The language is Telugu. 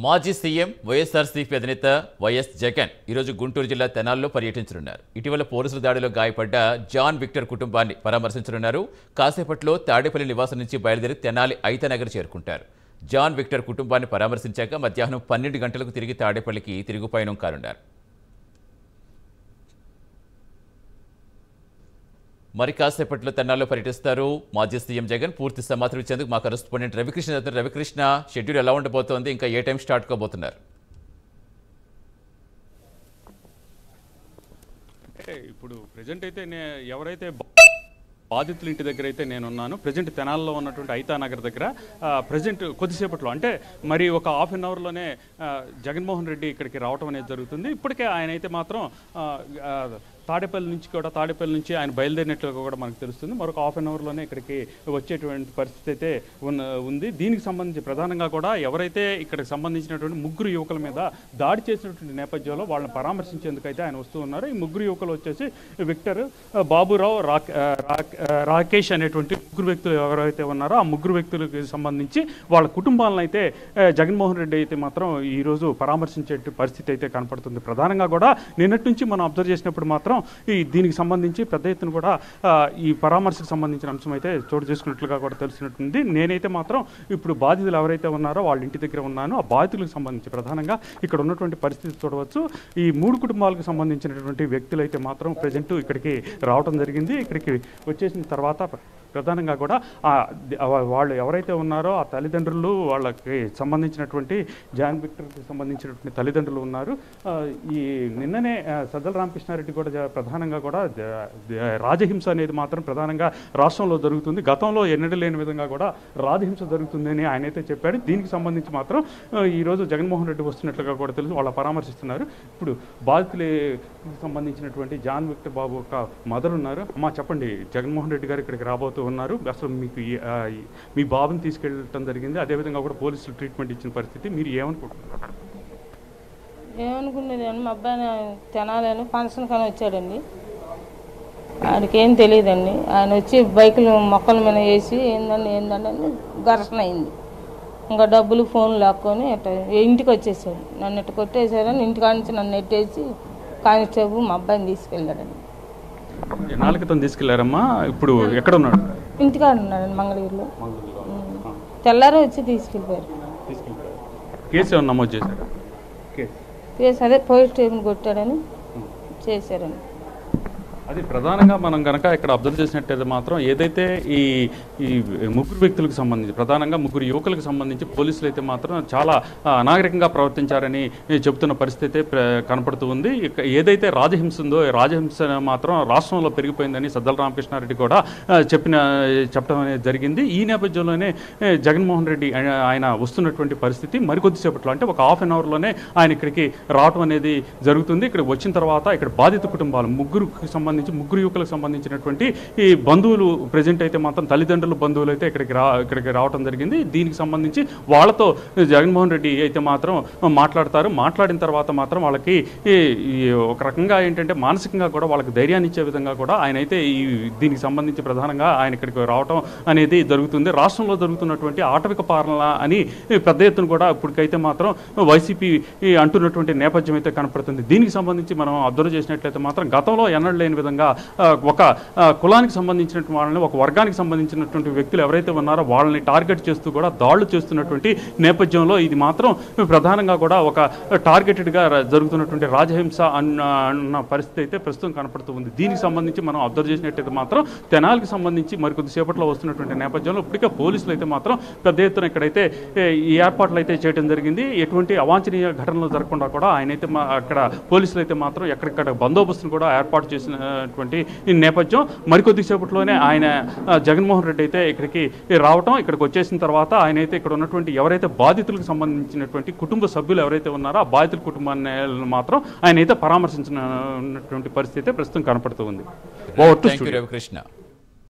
మాజీ సీఎం వైఎస్ఆర్సీపీ అధినేత వైఎస్ జగన్ ఈరోజు గుంటూరు జిల్లా తెనాలిలో పర్యటించనున్నారు. ఇటీవల పోలీసుల దాడిలో గాయపడ్డ జాన్ విక్టర్ కుటుంబాన్ని పరామర్శించనున్నారు. కాసేపట్లో తాడేపల్లి నివాసం నుంచి బయలుదేరి తెనాలి ఐతనగర్ చేరుకుంటారు. జాన్ విక్టర్ కుటుంబాన్ని పరామర్శించాక మధ్యాహ్నం 12 గంటలకు తిరిగి తాడేపల్లికి తిరుగు పయనం కానున్నారు. మరి కాసేపట్లో తెనాలిలో పర్యటిస్తారు మాజీ సీఎం జగన్. పూర్తి సమాచారం ఇచ్చేందుకు మా కరెస్పాండెంట్ రవికృష్ణ షెడ్యూల్ ఎలా ఉండబోతోంది, ఇంకా ఏ టైం స్టార్ట్ కాబోతున్నారు? ఇప్పుడు ప్రెజెంట్ అయితే ఎవరైతే బాధితుల ఇంటి దగ్గర అయితే నేనున్నాను. ప్రజెంట్ తెనాల్లో ఉన్నటువంటి ఐతానగర్ దగ్గర ప్రజెంట్ కొద్దిసేపట్లో అంటే మరి ఒక హాఫ్ అన్ అవర్లోనే జగన్మోహన్ రెడ్డి ఇక్కడికి రావడం అనేది జరుగుతుంది. ఇప్పటికే ఆయన అయితే మాత్రం తాడేపల్లి నుంచి ఆయన బయలుదేరినట్లుగా కూడా మనకు తెలుస్తుంది. మరొక హాఫ్ అన్ అవర్లోనే ఇక్కడికి వచ్చేటువంటి పరిస్థితి అయితే ఉంది. దీనికి సంబంధించి ప్రధానంగా కూడా ఎవరైతే ఇక్కడికి సంబంధించినటువంటి ముగ్గురు యువకుల మీద దాడి చేసినటువంటి నేపథ్యంలో వాళ్ళని పరామర్శించేందుకు అయితే ఆయన వస్తూ ఉన్నారు. ఈ ముగ్గురు యువకులు వచ్చేసి విక్టర్, బాబురావు, రాకేష్ అనేటువంటి ముగ్గురు వ్యక్తులు ఎవరైతే ఉన్నారో ఆ ముగ్గురు వ్యక్తులకు సంబంధించి వాళ్ళ కుటుంబాలను అయితే జగన్మోహన్ రెడ్డి అయితే మాత్రం ఈరోజు పరామర్శించే పరిస్థితి అయితే కనపడుతుంది. ప్రధానంగా కూడా నిన్నటి నుంచి మనం అబ్జర్వ్ చేసినప్పుడు మాత్రం దీనికి సంబంధించి పెద్ద ఎత్తున కూడా ఈ పరామర్శకు సంబంధించిన అంశం అయితే చోటు చేసుకున్నట్లుగా కూడా తెలిసినట్టుంది. నేనైతే మాత్రం ఇప్పుడు బాధితులు ఎవరైతే ఉన్నారో వాళ్ళ ఇంటి దగ్గర ఉన్నాను. ఆ బాధితులకు సంబంధించి ప్రధానంగా ఇక్కడ ఉన్నటువంటి పరిస్థితి చూడవచ్చు. ఈ 3 కుటుంబాలకు సంబంధించినటువంటి వ్యక్తులు అయితే మాత్రం ప్రజెంట్ ఇక్కడికి రావడం జరిగింది. ఇక్కడికి వచ్చేసిన తర్వాత ప్రధానంగా కూడా వాళ్ళు ఎవరైతే ఉన్నారో ఆ తల్లిదండ్రులు, వాళ్ళకి సంబంధించినటువంటి జాన్ విక్టర్కి సంబంధించినటువంటి తల్లిదండ్రులు ఉన్నారు. ఈ నిన్ననే సజ్జల రామకృష్ణారెడ్డి కూడా ప్రధానంగా కూడా రాజహింస అనేది మాత్రం ప్రధానంగా రాష్ట్రంలో జరుగుతుంది. గతంలో ఎన్నడూ లేని విధంగా కూడా రాజహింస జరుగుతుందని ఆయన అయితే చెప్పాడు. దీనికి సంబంధించి మాత్రం ఈరోజు జగన్మోహన్ రెడ్డి వస్తున్నట్లుగా కూడా తెలుసు. వాళ్ళ పరామర్శిస్తున్నారు. ఇప్పుడు బాధితులకు సంబంధించినటువంటి జాన్ విక్టర్ బాబు ఒక మదర్ ఉన్నారు. అమ్మా చెప్పండి, జగన్మోహన్ రెడ్డి గారు ఇక్కడికి రాబోతూ ఉన్నారు. అసలు మీకు మీ బాబుని తీసుకెళ్ళటం జరిగింది, అదేవిధంగా కూడా పోలీసులు ట్రీట్మెంట్ ఇచ్చిన పరిస్థితి, మీరు ఏమనుకుంటున్నారు? ఏమనుకునేది మా అబ్బాయి తెనాలని ఫంక్షన్ కానీ వచ్చాడండి. ఆయనకి ఏం తెలియదండి. ఆయన వచ్చి బైకులు మొక్కల మీద వేసి ఏందండి అని ఘర్షణ అయింది. ఇంకా డబ్బులు ఫోన్ లాక్కొని ఇంటికి వచ్చేసాడు. నన్ను ఇట్ట కొట్టేశారని ఇంటికాడ నుంచి నన్ను నెట్టేసి కానిస్టేబుల్ మా అబ్బాయిని తీసుకెళ్ళాడండి. ఎన్నాళ్ళ క్రితం తీసుకెళ్లారమ్మా? ఇప్పుడు ఎక్కడ ఉన్నాడు? ఇంటికాడ ఉన్నాడండి, మంగళగిరిలో. తెల్లారి వచ్చి తీసుకెళ్ళిపోయారు. కేసు ఏమన్నా నమోదు చేశారు? కేసు అదే పోలీస్ స్టేషన్ కొట్టాడని చేశారండి. అది ప్రధానంగా మనం కనుక ఇక్కడ అబ్జర్వ్ చేసినట్టయితే మాత్రం ఏదైతే ఈ ముగ్గురు వ్యక్తులకు సంబంధించి ప్రధానంగా ముగ్గురు యువకులకు సంబంధించి పోలీసులు అయితే మాత్రం చాలా అనాగరికంగా ప్రవర్తించారని చెబుతున్న పరిస్థితి కనపడుతూ ఉంది. ఏదైతే రాజహింస ఉందో రాజహింస మాత్రం రాష్ట్రంలో పెరిగిపోయిందని సజ్జల రామకృష్ణారెడ్డి కూడా చెప్పడం అనేది జరిగింది. ఈ నేపథ్యంలోనే జగన్మోహన్ రెడ్డి ఆయన వస్తున్నటువంటి పరిస్థితి మరికొద్దిసేపట్లో అంటే ఒక హాఫ్ అన్ అవర్లోనే ఆయన ఇక్కడికి రావడం అనేది జరుగుతుంది. ఇక్కడికి వచ్చిన తర్వాత ఇక్కడ బాధిత కుటుంబాలు ముగ్గురు యువకులకు సంబంధించినటువంటి ఈ బంధువులు ప్రజెంట్ అయితే మాత్రం తల్లిదండ్రుల బంధువులు అయితే ఇక్కడికి రావడం జరిగింది. దీనికి సంబంధించి వాళ్ళతో జగన్మోహన్ రెడ్డి అయితే మాత్రం మాట్లాడతారు. మాట్లాడిన తర్వాత మాత్రం వాళ్ళకి ఒక రకంగా ఏంటంటే మానసికంగా కూడా వాళ్ళకి ధైర్యాన్ని ఇచ్చే విధంగా కూడా ఆయన అయితే దీనికి సంబంధించి ప్రధానంగా ఆయన ఇక్కడికి రావడం అనేది జరుగుతుంది. రాష్ట్రంలో జరుగుతున్నటువంటి ఆటవిక పాలన అని పెద్ద ఎత్తున కూడా ఇప్పటికైతే మాత్రం వైసీపీ అంటున్నటువంటి నేపథ్యం అయితే కనపడుతుంది. దీనికి సంబంధించి మనం అబ్జర్వ్ చేసినట్లయితే మాత్రం గతంలో ఎన్నడూ లేని విధంగా ఒక కులానికి సంబంధించినటువంటి వాళ్ళని, ఒక వర్గానికి సంబంధించినటువంటి వ్యక్తులు ఎవరైతే ఉన్నారో వాళ్ళని టార్గెట్ చేస్తూ కూడా దాడులు చేస్తున్నటువంటి నేపథ్యంలో ఇది మాత్రం ప్రధానంగా కూడా ఒక టార్గెటెడ్గా జరుగుతున్నటువంటి రాజహింస అన్న పరిస్థితి అయితే ప్రస్తుతం కనపడుతూ ఉంది. దీనికి సంబంధించి మనం అబ్జర్వ్ చేసినట్టయితే మాత్రం తెనాలికి సంబంధించి మరికొద్దిసేపట్లో వస్తున్నటువంటి నేపథ్యంలో ఇప్పటికే పోలీసులు అయితే మాత్రం పెద్ద ఎత్తున ఇక్కడైతే ఈ ఏర్పాట్లు అయితే చేయడం జరిగింది. ఎటువంటి అవాంఛనీయ ఘటనలు జరగకుండా కూడా ఆయనైతే అక్కడ పోలీసులు అయితే మాత్రం ఎక్కడిక్కడ బందోబస్తును కూడా ఏర్పాటు చేసినటువంటి నేపథ్యం. మరికొద్దిసేపట్లోనే ఆయన జగన్మోహన్ రెడ్డి అయితే ఇక్కడికి వచ్చేసిన తర్వాత ఆయన అయితే ఇక్కడ ఉన్నటువంటి ఎవరైతే బాధితులకు సంబంధించినటువంటి కుటుంబ సభ్యులు ఎవరైతే ఉన్నారో ఆ బాధితుల కుటుంబాన్ని మాత్రం ఆయన అయితే పరామర్శించినటువంటి పరిస్థితి ప్రస్తుతం కనపడుతూ ఉంది. రవికృష్ణ.